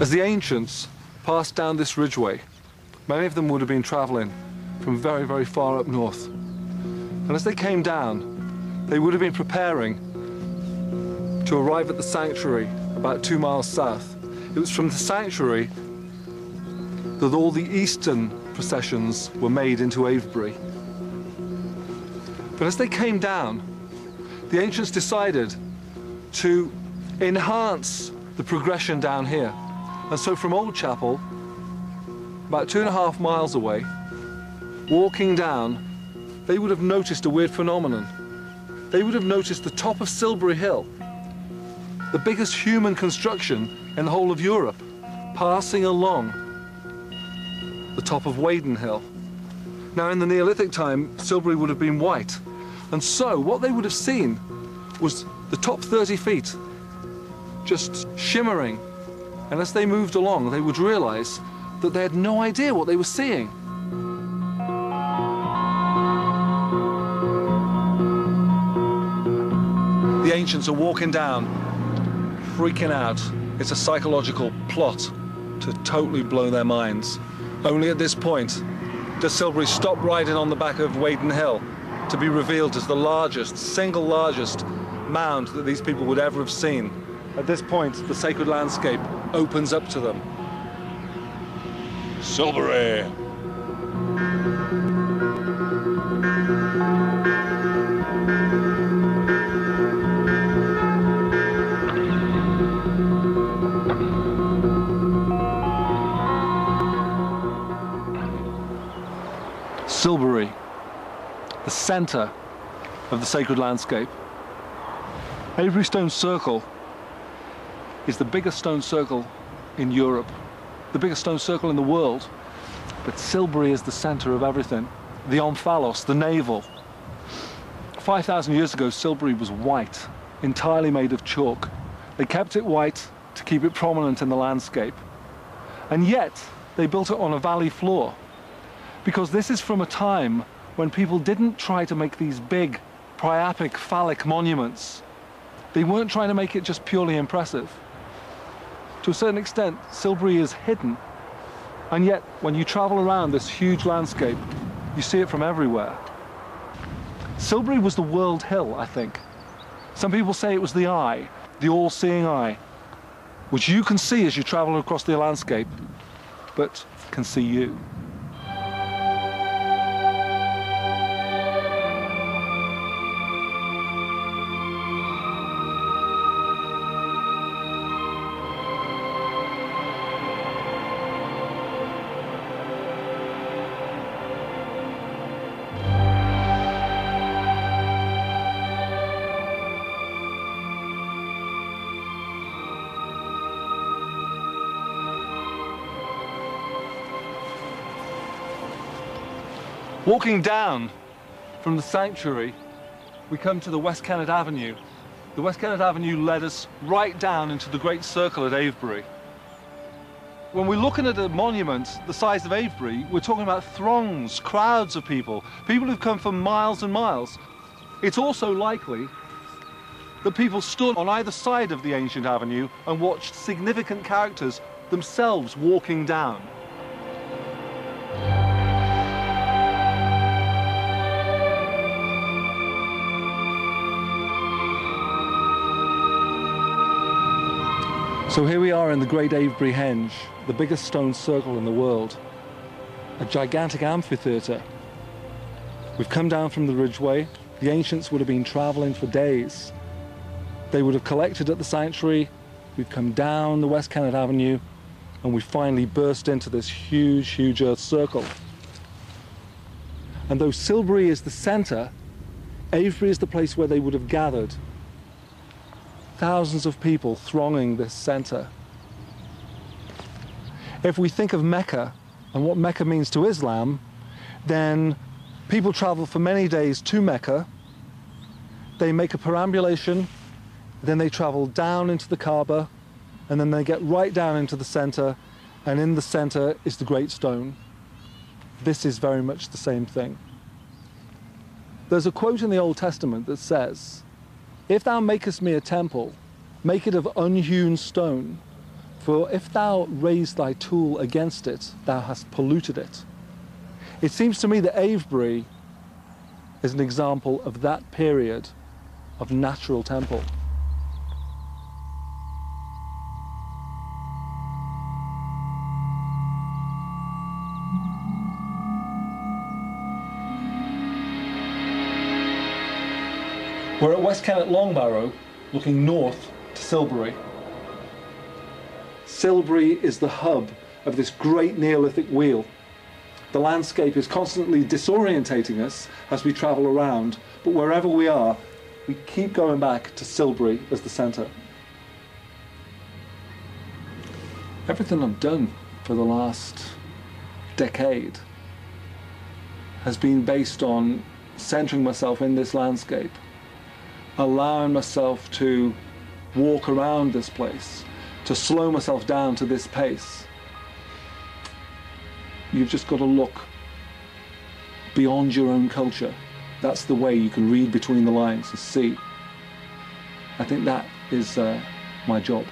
As the ancients passed down this ridgeway, many of them would have been traveling from very, very far up north. And as they came down, they would have been preparing to arrive at the sanctuary about 2 miles south. It was from the sanctuary that all the eastern processions were made into Avebury. But as they came down, the ancients decided to enhance the progression down here. And so from Old Chapel, about 2.5 miles away, walking down, they would have noticed a weird phenomenon. They would have noticed the top of Silbury Hill, the biggest human construction in the whole of Europe, passing along the top of Wadden Hill. Now, in the Neolithic time, Silbury would have been white. And so what they would have seen was the top 30 feet just shimmering. And as they moved along, they would realize that they had no idea what they were seeing. The ancients are walking down, freaking out. It's a psychological plot to totally blow their minds. Only at this point does Silbury stop riding on the back of Wadden Hill to be revealed as the largest, single largest mound that these people would ever have seen. At this point, the sacred landscape opens up to them. Silbury! Silbury, the center of the sacred landscape. Avebury Stone Circle is the biggest stone circle in Europe, the biggest stone circle in the world, but Silbury is the center of everything. The omphalos, the navel. 5,000 years ago, Silbury was white, entirely made of chalk. They kept it white to keep it prominent in the landscape. And yet, they built it on a valley floor, because this is from a time when people didn't try to make these big, priapic, phallic monuments. They weren't trying to make it just purely impressive. To a certain extent, Silbury is hidden. And yet, when you travel around this huge landscape, you see it from everywhere. Silbury was the world hill, I think. Some people say it was the eye, the all-seeing eye, which you can see as you travel across the landscape, but can see you. Walking down from the sanctuary, we come to the West Kennet Avenue. The West Kennet Avenue led us right down into the great circle at Avebury. When we're looking at a monument the size of Avebury, we're talking about throngs, crowds of people, people who've come from miles and miles. It's also likely that people stood on either side of the ancient avenue and watched significant characters themselves walking down. So here we are in the Great Avebury Henge, the biggest stone circle in the world. A gigantic amphitheatre. We've come down from the ridgeway. The ancients would have been travelling for days. They would have collected at the sanctuary. We've come down the West Kennet Avenue, and we finally burst into this huge, huge earth circle. And though Silbury is the centre, Avebury is the place where they would have gathered. Thousands of people thronging this centre. If we think of Mecca and what Mecca means to Islam, then people travel for many days to Mecca. They make a perambulation, then they travel down into the Kaaba, and then they get right down into the centre, and in the centre is the Great Stone. This is very much the same thing. There's a quote in the Old Testament that says, "If thou makest me a temple, make it of unhewn stone, For if thou raise thy tool against it, thou hast polluted it. It seems to me that Avebury is an example of that period of natural temple. We're at West Kennet Long Barrow, looking north to Silbury. Silbury is the hub of this great Neolithic wheel. The landscape is constantly disorientating us as we travel around, but wherever we are, we keep going back to Silbury as the centre. Everything I've done for the last decade has been based on centering myself in this landscape, allowing myself to walk around this place, to slow myself down to this pace. You've just got to look beyond your own culture. That's the way you can read between the lines and see. I think that is my job.